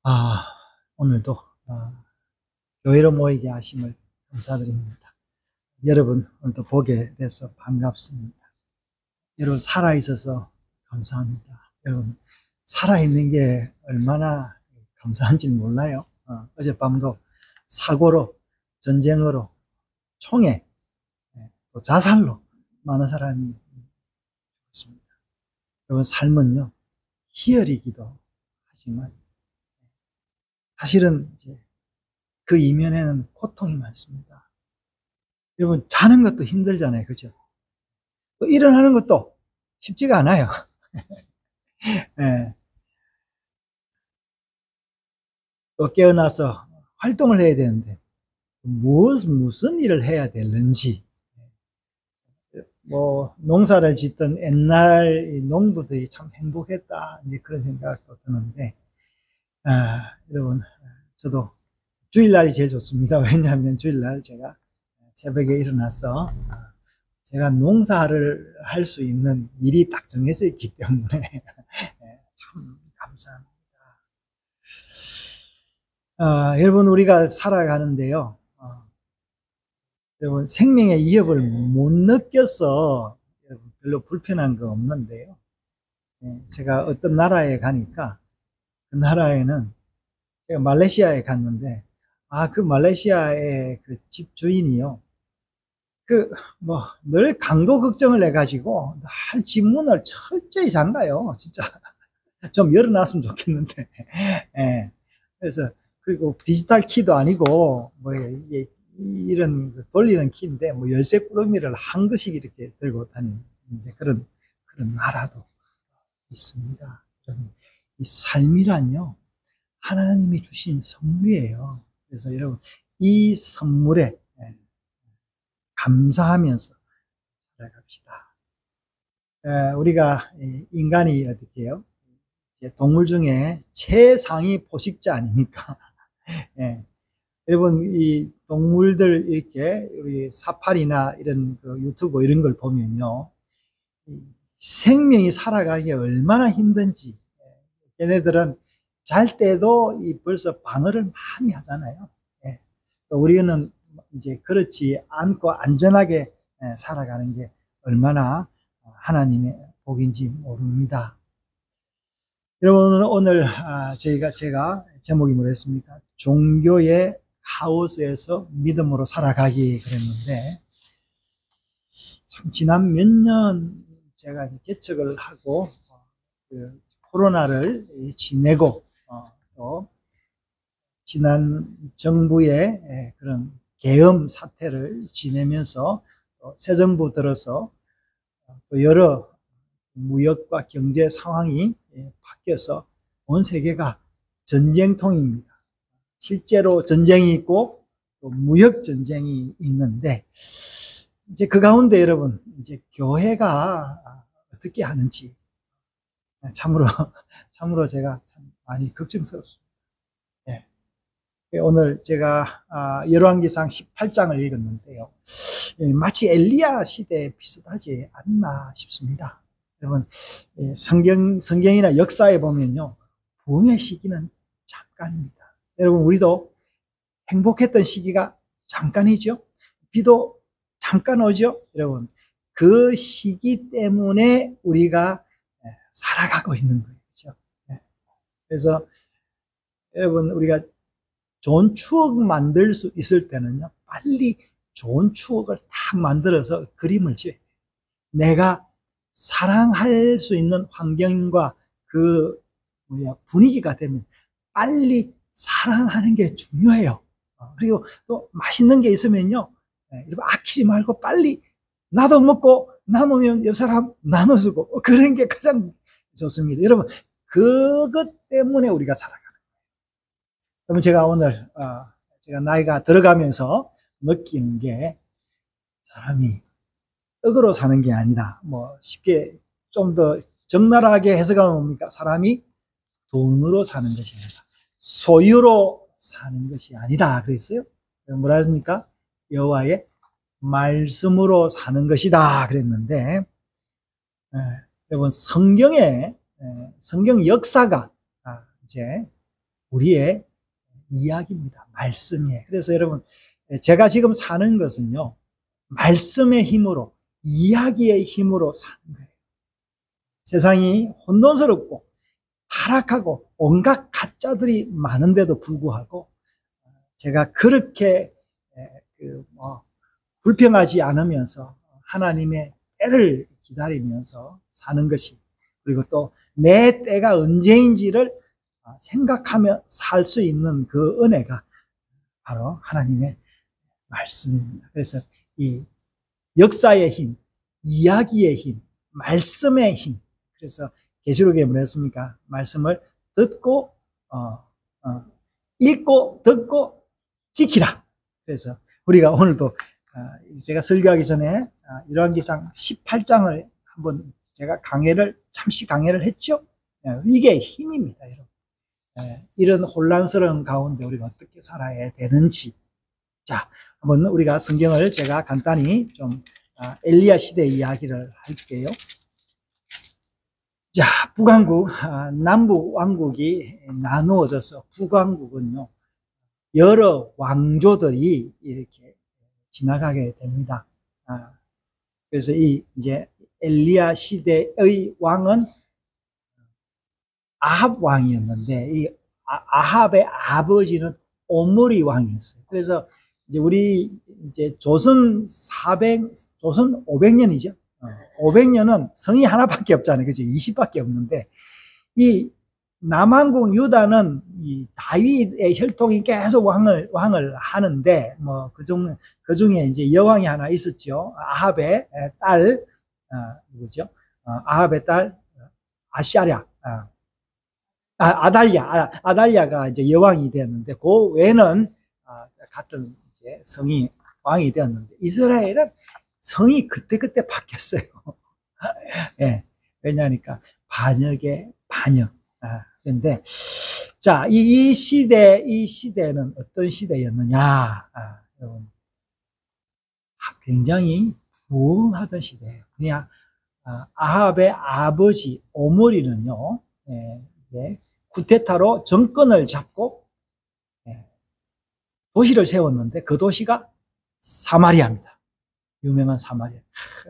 아, 오늘도 교회로 모이게 하심을 감사드립니다. 여러분 오늘도 보게 돼서 반갑습니다. 여러분 살아있어서 감사합니다. 여러분 살아있는 게 얼마나 감사한지 몰라요. 어젯밤도 사고로, 전쟁으로, 총에, 또 자살로 많은 사람이 죽었습니다. 여러분 삶은요 희열이기도 하지만 사실은 이제 그 이면에는 고통이 많습니다. 여러분 자는 것도 힘들잖아요, 그죠? 또 일어나는 것도 쉽지가 않아요. 예. 또 깨어나서 활동을 해야 되는데 무슨 일을 해야 되는지, 뭐 농사를 짓던 옛날 농부들이 참 행복했다 이제 그런 생각도 드는데, 여러분 저도 주일날이 제일 좋습니다. 왜냐하면 주일날 제가 새벽에 일어나서 제가 농사를 할 수 있는 일이 딱 정해져 있기 때문에 참 감사합니다. 여러분 우리가 살아가는데요, 여러분 생명의 위협을 못 느껴서 별로 불편한 거 없는데요, 제가 어떤 나라에 가니까 그 나라에는 제가 말레이시아에 갔는데 그 말레이시아의 그 집 주인이요, 늘 강도 걱정을 해가지고 늘 집 문을 철저히 잠가요. 진짜 좀 열어놨으면 좋겠는데. 예. 그래서 그리고 디지털 키도 아니고 이게 이런 돌리는 키인데 열쇠 꾸러미를 한 것씩 이렇게 들고 다니는 그런 나라도 있습니다. 이 삶이란요 하나님이 주신 선물이에요. 그래서 여러분 이 선물에 감사하면서 살아갑시다. 우리가 인간이 어떻게 해요? 동물 중에 최상위 포식자 아닙니까? 예. 여러분 이 동물들 이렇게 우리 사파리나 이런 그 유튜브 이런 걸 보면요, 생명이 살아가기 얼마나 힘든지, 얘네들은 잘 때도 벌써 방어를 많이 하잖아요. 예. 우리는 이제 그렇지 않고 안전하게 살아가는 게 얼마나 하나님의 복인지 모릅니다. 여러분 오늘 제가 제목이 뭐랬습니까? 종교의 카오스에서 믿음으로 살아가기 그랬는데, 참 지난 몇 년 제가 개척을 하고 그 코로나를 지내고 또 지난 정부의 그런 계엄 사태를 지내면서 또 새 정부 들어서 또 여러 무역과 경제 상황이 바뀌어서 온 세계가 전쟁통입니다. 실제로 전쟁이 있고 또 무역 전쟁이 있는데, 이제 그 가운데 여러분 이제 교회가 어떻게 하는지 참으로 제가 참 많이 걱정스럽습니다. 오늘 제가 열왕기상 18장을 읽었는데요, 마치 엘리야 시대에 비슷하지 않나 싶습니다. 여러분 성경이나 역사에 보면요 부흥의 시기는 잠깐입니다. 여러분 우리도 행복했던 시기가 잠깐이죠. 비도 잠깐 오죠. 여러분 그 시기 때문에 우리가 살아가고 있는 거예요. 그렇죠? 그래서 여러분 우리가 좋은 추억 만들 수 있을 때는요 빨리 좋은 추억을 딱 만들어서 그림을 지어야 돼요. 내가 사랑할 수 있는 환경과 그 분위기가 되면 빨리 사랑하는 게 중요해요. 그리고 또 맛있는 게 있으면요 아끼지 말고 빨리 나도 먹고 남으면 옆 사람 나눠주고 그런 게 가장 좋습니다. 여러분 그것 때문에 우리가 살아가는 거예요. 그러면 제가 오늘 제가 나이가 들어가면서 느끼는 게, 사람이 떡으로 사는 게 아니다. 쉽게 좀 더 적나라하게 해석하면 뭡니까? 사람이 돈으로 사는 것이 아니다. 소유로 사는 것이 아니다. 그랬어요. 뭐라 합니까? 여호와의 말씀으로 사는 것이다. 그랬는데, 여러분 성경 역사가 이제 우리의 이야기입니다. 말씀이에요. 그래서 여러분, 제가 지금 사는 것은요, 말씀의 힘으로, 이야기의 힘으로 사는 거예요. 세상이 혼돈스럽고 타락하고 온갖 가짜들이 많은데도 불구하고 제가 그렇게 불평하지 않으면서 하나님의 때를 기다리면서 사는 것이, 그리고 또 내 때가 언제인지를 생각하며 살 수 있는 그 은혜가 바로 하나님의 말씀입니다. 그래서 이 역사의 힘, 이야기의 힘, 말씀의 힘. 그래서 계시록에 뭐랬습니까? 말씀을 듣고 읽고 듣고 지키라. 그래서 우리가 오늘도 제가 설교하기 전에 열왕기상 18장을 한번 제가 잠시 강해를 했죠. 이게 힘입니다, 여러분. 이런 혼란스러운 가운데 우리가 어떻게 살아야 되는지. 자, 한번 우리가 성경을 제가 간단히 좀 엘리야 시대 이야기를 할게요. 자, 북왕국, 남북 왕국이 나누어져서 북왕국은요, 여러 왕조들이 이렇게 지나가게 됩니다. 그래서 이제 엘리야 시대의 왕은 아합 왕이었는데, 이 아합의 아버지는 오므리 왕이었어요. 그래서 이제 우리 이제 조선 500년이죠. 500년은 성이 하나밖에 없잖아요. 그죠? 20밖에 없는데, 이 남왕국 유다는 이 다윗의 혈통이 계속 왕을 하는데, 그 중에 이제 여왕이 하나 있었죠. 아합의 딸, 누구죠? 아합의 딸, 아달랴가 이제 여왕이 되었는데, 그 외에는 같은 이제 성이 왕이 되었는데, 이스라엘은 성이 그때그때 바뀌었어요. 예. 왜냐하니까 반역의 반역. 그런데, 자, 이 시대는 어떤 시대였느냐. 여러분. 굉장히 부흥하던 시대예요. 그냥, 아합의 아버지, 오므리는요, 쿠데타로 정권을 잡고, 도시를 세웠는데, 그 도시가 사마리아입니다. 유명한 사마리아.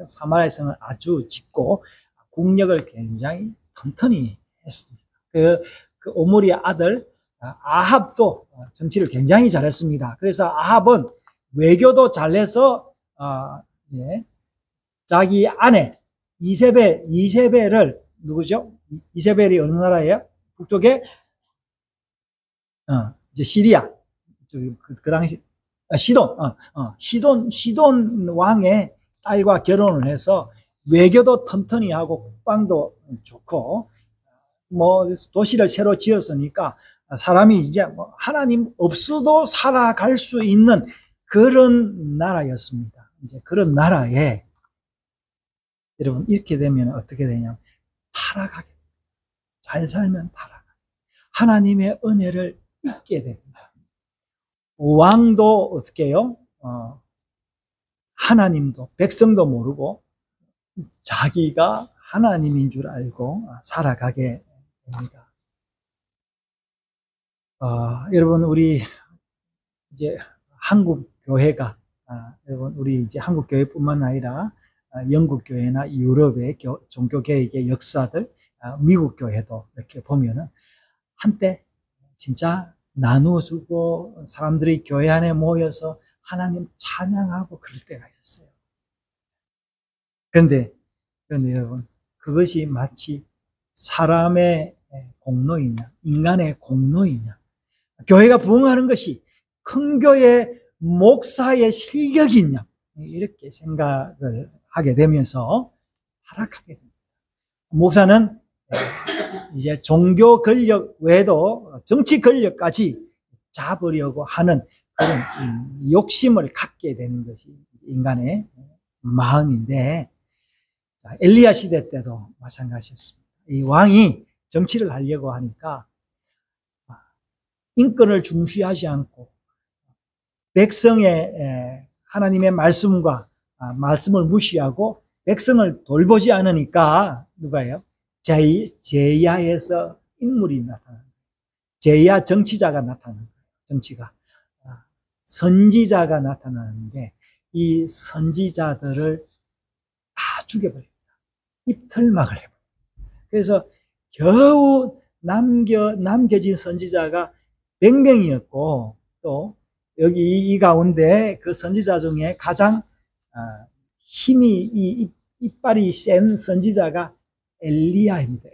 사마리아 성을 아주 짓고 국력을 굉장히 튼튼히 했습니다. 그 오므리의 아들 아합도 정치를 굉장히 잘했습니다. 그래서 아합은 외교도 잘해서 자기 아내 이세벨을, 누구죠? 이세벨이 어느 나라예요? 북쪽에 이제 시리아, 그 당시 시돈 왕의 딸과 결혼을 해서 외교도 튼튼히 하고 국방도 좋고, 도시를 새로 지었으니까 사람이 이제 하나님 없어도 살아갈 수 있는 그런 나라였습니다. 이제 그런 나라에, 여러분, 이렇게 되면 어떻게 되냐면 타락하게 됩니다. 잘 살면 타락하게, 하나님의 은혜를 잊게 됩니다. 왕도 어떻게 해요? 하나님도, 백성도 모르고 자기가 하나님인 줄 알고 살아가게 됩니다. 여러분, 우리 이제 한국 교회가, 여러분, 우리 이제 한국 교회뿐만 아니라 영국 교회나 유럽의 종교개혁의 역사들, 미국 교회도 이렇게 보면은 한때 진짜 나누어주고 사람들이 교회 안에 모여서 하나님 찬양하고 그럴 때가 있었어요. 그런데 여러분, 그것이 마치 사람의 공로이냐, 인간의 공로이냐, 교회가 부흥하는 것이 큰 교회 목사의 실력이냐, 이렇게 생각을 하게 되면서 타락하게 됩니다. 목사는 이제 종교 권력 외에도 정치 권력까지 잡으려고 하는 그런 욕심을 갖게 되는 것이 인간의 마음인데, 엘리야 시대 때도 마찬가지였습니다. 이 왕이 정치를 하려고 하니까 인권을 중시하지 않고 백성의 하나님의 말씀과 말씀을 무시하고 백성을 돌보지 않으니까 누가요? 제야에서 인물이 나타납니다. 제야 정치자가 나타나는 거예요. 정치가. 선지자가 나타나는데 이 선지자들을 다 죽여버립니다. 입틀막을 해버려요. 그래서 겨우 남겨진 선지자가 100명이었고 또 여기 이 가운데 그 선지자 중에 가장 힘이 이빨이 센 선지자가 엘리야입니다.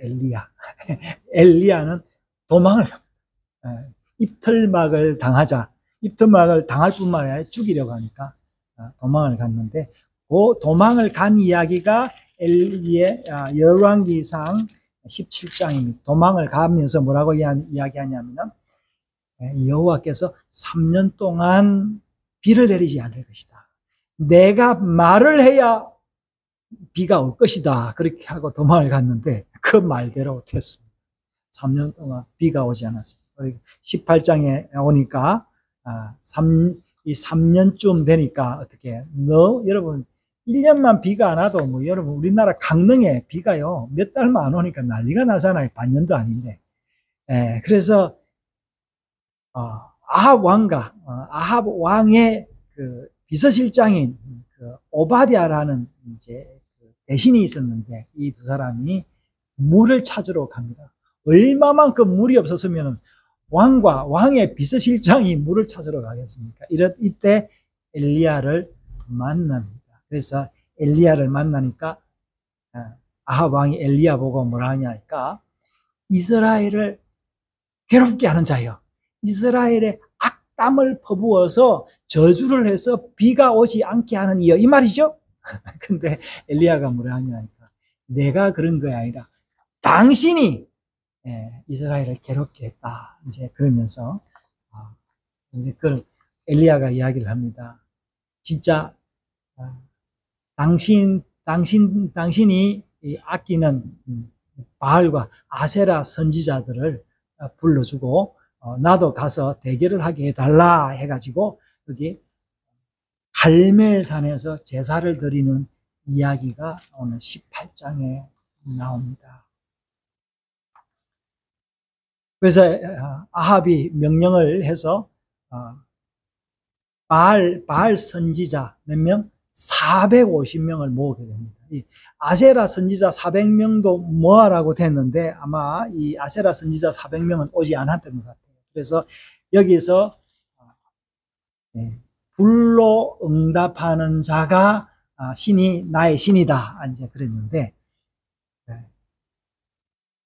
엘리야는 도망을 갑니다. 입틀막을 당할 뿐만 아니라 죽이려고 하니까 도망을 갔는데 그 도망을 간 이야기가 열왕기상 17장입니다. 도망을 가면서 뭐라고 이야기하냐면 여호와께서 3년 동안 비를 내리지 않을 것이다. 내가 말을 해야 비가 올 것이다. 그렇게 하고 도망을 갔는데 그 말대로 됐습니다. 3년 동안 비가 오지 않았습니다. 18장에 오니까 이 3년쯤 되니까 어떻게 여러분 1년만 비가 안 와도 여러분 우리나라 강릉에 비가요 몇 달만 안 오니까 난리가 나잖아요. 반년도 아닌데. 그래서 아합 왕의 그 비서실장인 그 오바댜라는 이제 대신이 있었는데 이 두 사람이 물을 찾으러 갑니다. 얼마만큼 물이 없었으면 왕의 비서실장이 물을 찾으러 가겠습니까? 이때 엘리야를 만납니다. 그래서 엘리야를 만나니까 아합 왕이 엘리야 보고 뭐라 하냐니까 이스라엘을 괴롭게 하는 자여, 이스라엘의 악담을 퍼부어서 저주를 해서 비가 오지 않게 하는 이여, 이 말이죠. 근데 엘리야가 뭐라 하냐니까 내가 그런 거 아니라 당신이 이스라엘을 괴롭게 했다. 이제 그러면서 이제 그 엘리야가 이야기를 합니다. 진짜 당신이 아끼는 바알과 아세라 선지자들을 불러주고 나도 가서 대결을 하게 해달라 해가지고 여기 갈멜산에서 제사를 드리는 이야기가 오늘 18장에 나옵니다. 그래서 아합이 명령을 해서 바알 선지자 몇 명? 450명을 모으게 됩니다. 이 아세라 선지자 400명도 모아라고 됐는데 아마 이 아세라 선지자 400명은 오지 않았던 것 같아요. 그래서 여기서 불로 응답하는 자가 신이 나의 신이다 이제 그랬는데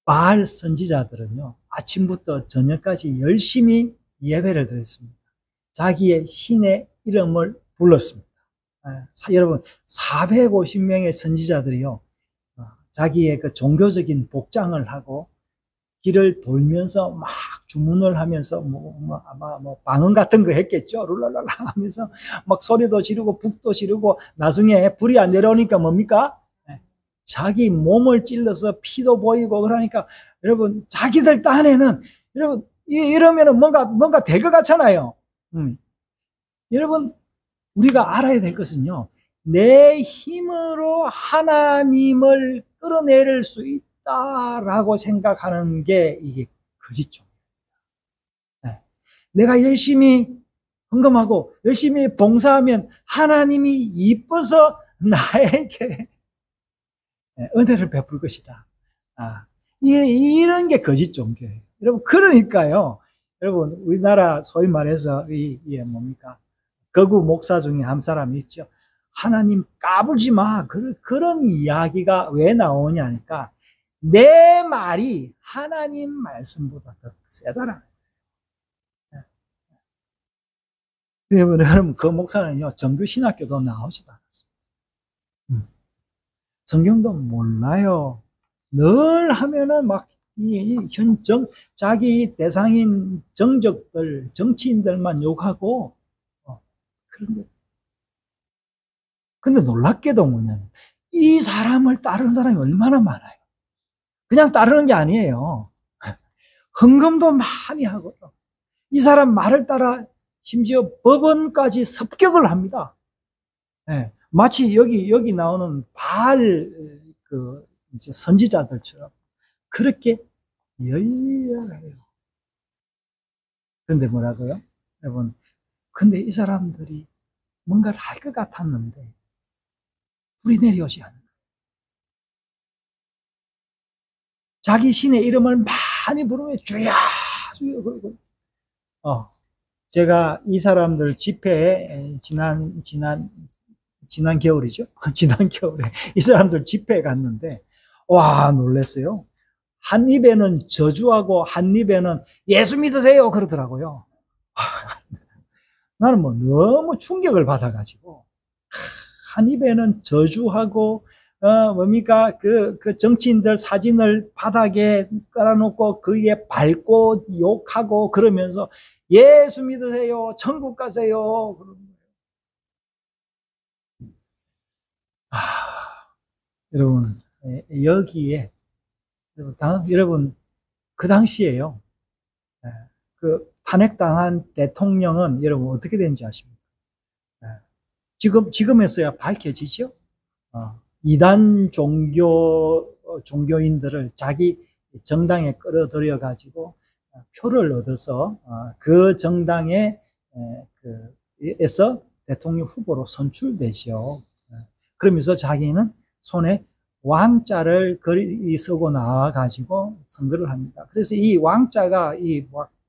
바알 선지자들은요 아침부터 저녁까지 열심히 예배를 드렸습니다. 자기의 신의 이름을 불렀습니다. 여러분 450명의 선지자들이요 자기의 그 종교적인 복장을 하고 길을 돌면서 막 주문을 하면서 아마 방언 같은 거 했겠죠. 룰랄랄라 하면서 막 소리도 지르고 북도 지르고 나중에 불이 안 내려오니까 뭡니까? 자기 몸을 찔러서 피도 보이고 그러니까 여러분 자기들 딴에는 여러분 이러면은 뭔가 될 것 같잖아요. 여러분 우리가 알아야 될 것은요 내 힘으로 하나님을 끌어내릴 수 있다라고 생각하는 게 이게 거짓죠. 내가 열심히 헌금하고 열심히 봉사하면 하나님이 이뻐서 나에게 은혜를 베풀 것이다. 이런 게 거짓 종교예요. 여러분 그러니까요. 여러분 우리나라 소위 말해서 이게 뭡니까? 거구 목사 중에 한 사람이 있죠. 하나님 까불지 마. 그런 이야기가 왜 나오냐니까 내 말이 하나님 말씀보다 더 세다라는 거예요. 여러분 그 목사는요 정규신학교도 나오지도 않았습니다. 성경도 몰라요. 늘 하면은 막 자기 대상인 정적들, 정치인들만 욕하고 그런 거. 근데 놀랍게도 뭐냐면 이 사람을 따르는 사람이 얼마나 많아요. 그냥 따르는 게 아니에요. 헌금도 많이 하고요. 이 사람 말을 따라 심지어 법원까지 습격을 합니다. 마치 여기 나오는 바알 이제 선지자들처럼 그렇게 열렬해요. 근데 뭐라고요? 여러분, 근데 이 사람들이 뭔가를 할 것 같았는데 불이 내려오지 않은 거예요. 자기 신의 이름을 많이 부르며 주야 주야 그러고 제가 이 사람들 집회에 지난 겨울이죠. 지난 겨울에 이 사람들 집회에 갔는데 와 놀랐어요. 한 입에는 저주하고 한 입에는 예수 믿으세요 그러더라고요. 나는 뭐 너무 충격을 받아가지고 한 입에는 저주하고 뭡니까 그 정치인들 사진을 바닥에 깔아놓고 그 위에 밟고 욕하고 그러면서 예수 믿으세요 천국 가세요. 여러분 여기에 여러분 그 당시에요. 그 탄핵당한 대통령은 여러분 어떻게 되는지 아십니까? 지금에서야 밝혀지죠. 이단 종교인들을 자기 정당에 끌어들여 가지고 표를 얻어서 그 정당에 에서 대통령 후보로 선출되죠. 그러면서 자기는 손에 왕자를 쓰고 나와 가지고 선거를 합니다. 그래서 이 왕자가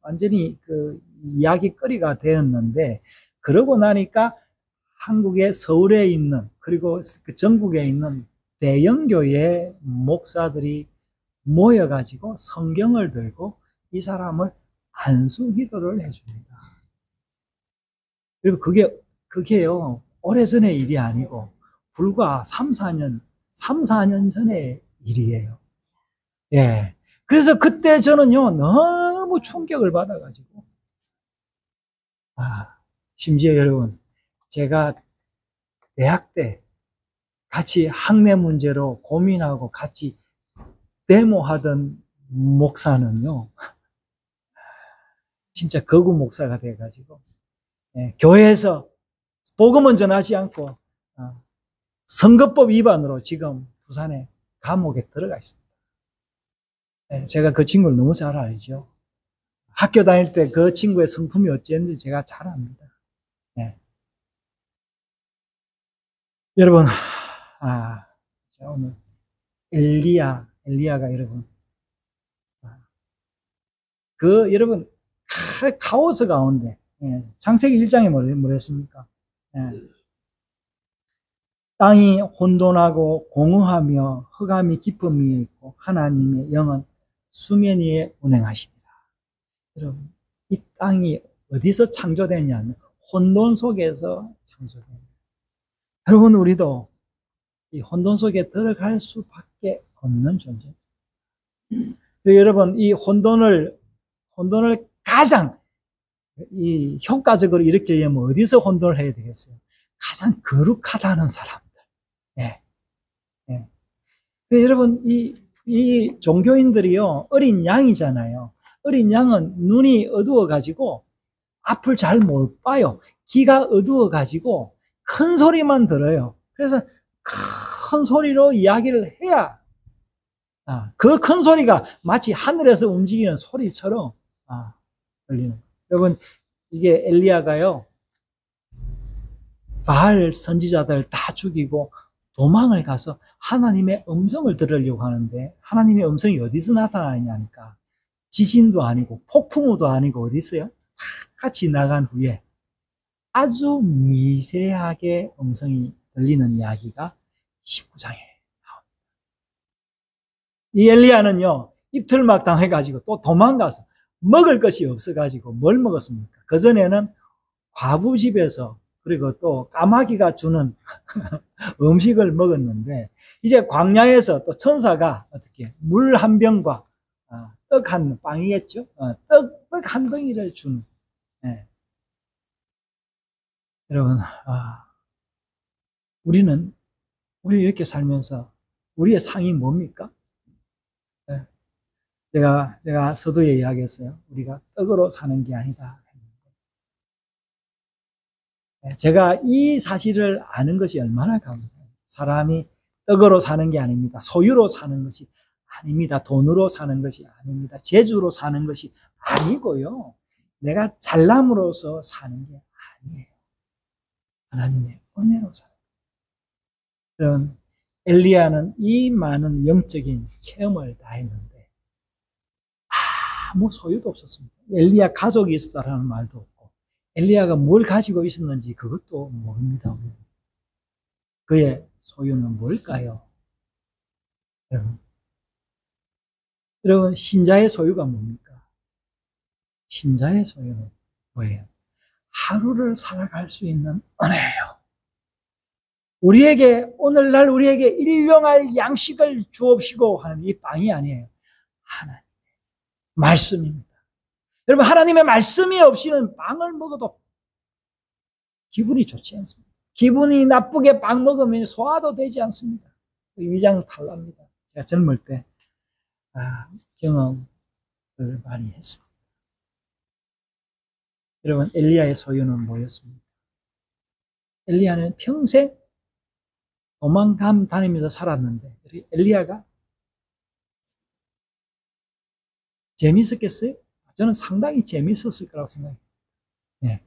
완전히 그 이야기거리가 되었는데 그러고 나니까 한국의 서울에 있는 그리고 그 전국에 있는 대형교회 목사들이 모여가지고 성경을 들고 이 사람을 안수기도를 해줍니다. 그리고 그게요 오래전의 일이 아니고 불과 3, 4년 전의 일이에요. 예. 그래서 그때 저는요 너무 충격을 받아가지고 심지어 여러분 제가 대학 때 같이 학내 문제로 고민하고 같이 데모하던 목사는요 진짜 거구 목사가 돼가지고 교회에서 복음은 전하지 않고 선거법 위반으로 지금 부산에 감옥에 들어가 있습니다. 제가 그 친구를 너무 잘 알죠. 학교 다닐 때 그 친구의 성품이 어찌했는지 제가 잘 압니다. 여러분, 오늘 엘리야가 여러분, 여러분, 카오스 가운데, 창세기 1장에 뭐랬습니까? 땅이 혼돈하고 공허하며 흑암이 깊음 위에 있고 하나님의 영은 수면 위에 운행하시니라. 여러분, 이 땅이 어디서 창조되냐면 혼돈 속에서 창조됩니다. 여러분, 우리도 이 혼돈 속에 들어갈 수밖에 없는 존재입니다. 여러분, 이 혼돈을 가장 이 효과적으로 일으키려면 어디서 혼돈을 해야 되겠어요? 가장 거룩하다는 사람들. 여러분, 이 종교인들이요, 어린 양이잖아요. 어린 양은 눈이 어두워가지고 앞을 잘 못 봐요. 귀가 어두워가지고 큰 소리만 들어요. 그래서 큰 소리로 이야기를 해야 그 큰 소리가 마치 하늘에서 움직이는 소리처럼 들리는. 여러분, 이게 엘리야가요 바알 선지자들 다 죽이고 도망을 가서 하나님의 음성을 들으려고 하는데 하나님의 음성이 어디서 나타나냐니까 지진도 아니고 폭풍우도 아니고 어디 있어요? 같이 나간 후에 아주 미세하게 음성이 들리는 이야기가 19장에 나옵니다. 이 엘리야는요 입틀막 당해가지고 또 도망가서 먹을 것이 없어가지고 뭘 먹었습니까? 그전에는 과부 집에서 그리고 또 까마귀가 주는 음식을 먹었는데 이제 광야에서 또 천사가 어떻게 물 한 병과 떡 한 빵이겠죠? 떡 한 덩이를 주는. 여러분, 우리 이렇게 살면서 우리의 상이 뭡니까? 제가 서두에 이야기했어요. 우리가 떡으로 사는 게 아니다. 제가 이 사실을 아는 것이 얼마나 감사해요. 사람이 떡으로 사는 게 아닙니다. 소유로 사는 것이 아닙니다. 돈으로 사는 것이 아닙니다. 재주로 사는 것이 아니고요. 내가 잘남으로써 사는 게 아니에요. 하나님의 은혜로 살아요. 그런 엘리야는 이 많은 영적인 체험을 다 했는데 아무 소유도 없었습니다. 엘리야 가족이 있었다라는 말도 없고 엘리야가 뭘 가지고 있었는지 그것도 모릅니다. 그의 소유는 뭘까요? 여러분 신자의 소유가 뭡니까? 신자의 소유는 뭐예요? 하루를 살아갈 수 있는 은혜예요. 오늘날 우리에게 일용할 양식을 주옵시고 하는 이 빵이 아니에요. 하나님의 말씀입니다. 여러분, 하나님의 말씀이 없이는 빵을 먹어도 기분이 좋지 않습니다. 기분이 나쁘게 빵 먹으면 소화도 되지 않습니다. 위장 탈납니다. 제가 젊을 때 경험을 많이 했습니다. 여러분, 엘리야의 소유는 뭐였습니까? 엘리야는 평생 도망감 다니면서 살았는데 엘리야가 재밌었겠어요? 저는 상당히 재밌었을 거라고 생각해요. 네.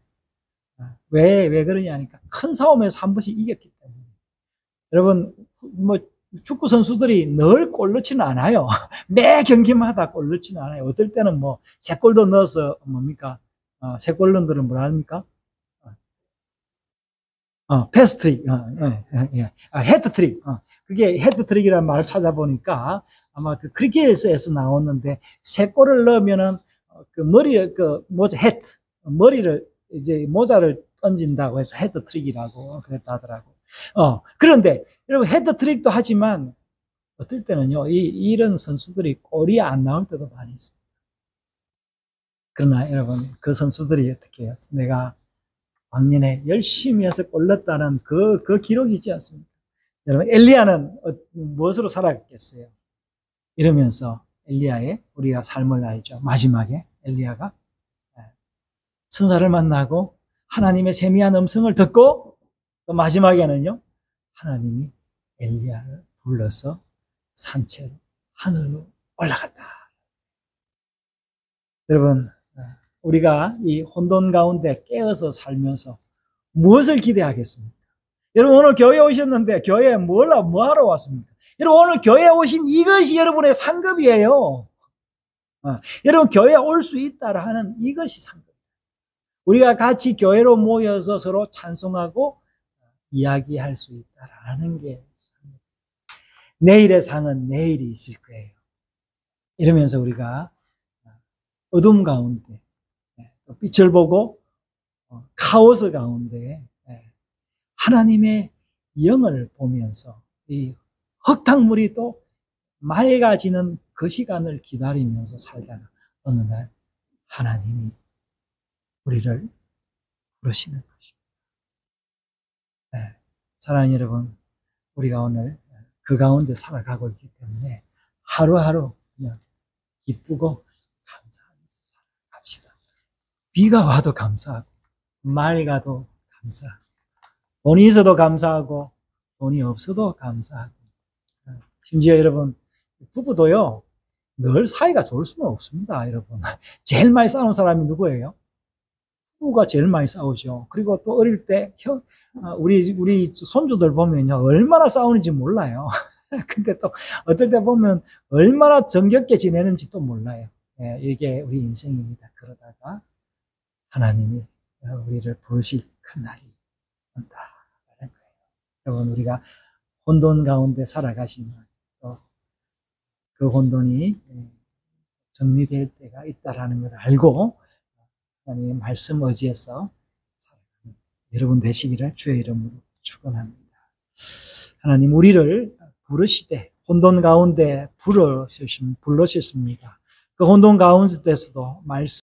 왜 그러냐 하니까 큰 싸움에서 한 번씩 이겼기 때문에. 여러분 축구 선수들이 늘 골 넣지는 않아요. 매 경기마다 골 넣지는 않아요. 어떨 때는 세 골도 넣어서 뭡니까? 세 골 넣은 거는 뭐라 합니까? 패스트트릭, 헤드트릭. 그게 헤드트릭이라는 말을 찾아보니까 아마 그 크리켓에서 나왔는데 세 골을 넣으면은 머리를 이제 모자를 던진다고 해서 헤드트릭이라고 그랬다 하더라고. 그런데 여러분 헤드트릭도 하지만 어떨 때는요 이런 선수들이 골이 안 나올 때도 많이 있습니다. 그러나 여러분 그 선수들이 어떻게 해요? 내가 작년에 열심히 해서 골 넣었다는 그 기록이 있지 않습니까? 여러분 엘리야는 무엇으로 살아갔겠어요? 이러면서 엘리야의 우리가 삶을 알죠. 마지막에 엘리야가 천사를 만나고 하나님의 세미한 음성을 듣고 또 마지막에는요 하나님이 엘리야를 불러서 산채로 하늘로 올라갔다. 여러분 우리가 이 혼돈 가운데 깨어서 살면서 무엇을 기대하겠습니까? 여러분 오늘 교회에 오셨는데 교회에 뭐 하러 왔습니까? 여러분 오늘 교회에 오신 이것이 여러분의 상급이에요. 여러분 교회에 올 수 있다라 하는 이것이 상급. 우리가 같이 교회로 모여서 서로 찬송하고 이야기할 수 있다라는 게 상급. 내일의 상은 내일이 있을 거예요. 이러면서 우리가 어둠 가운데 또 빛을 보고 카오스 가운데 하나님의 영을 보면서 이 흙탕물이 또 맑아지는 그 시간을 기다리면서 살다가 어느 날 하나님이 우리를 부르시는 것입니다. 사랑하는 여러분, 우리가 오늘 그 가운데 살아가고 있기 때문에 하루하루 그냥 기쁘고 감사하면서 살아갑시다. 비가 와도 감사하고 맑아도 감사하고 돈이 있어도 감사하고 돈이 없어도 감사하고 심지어 여러분 부부도요 늘 사이가 좋을 수는 없습니다. 여러분 제일 많이 싸우는 사람이 누구예요? 부부가 제일 많이 싸우죠. 그리고 또 어릴 때 우리 손주들 보면요 얼마나 싸우는지 몰라요. 근데 또 어떨 때 보면 얼마나 정겹게 지내는지 또 몰라요. 이게 우리 인생입니다. 그러다가 하나님이 우리를 부르실 큰 날이 온다라는 거예요. 여러분 우리가 혼돈 가운데 살아가시면 또 그 혼돈이 정리될 때가 있다라는 걸 알고 하나님의 말씀 의지해서 살아가는 여러분 되시기를 주의 이름으로 축원합니다. 하나님 우리를 부르시되 혼돈 가운데 부르셨습니다. 그 혼돈 가운데서도 말씀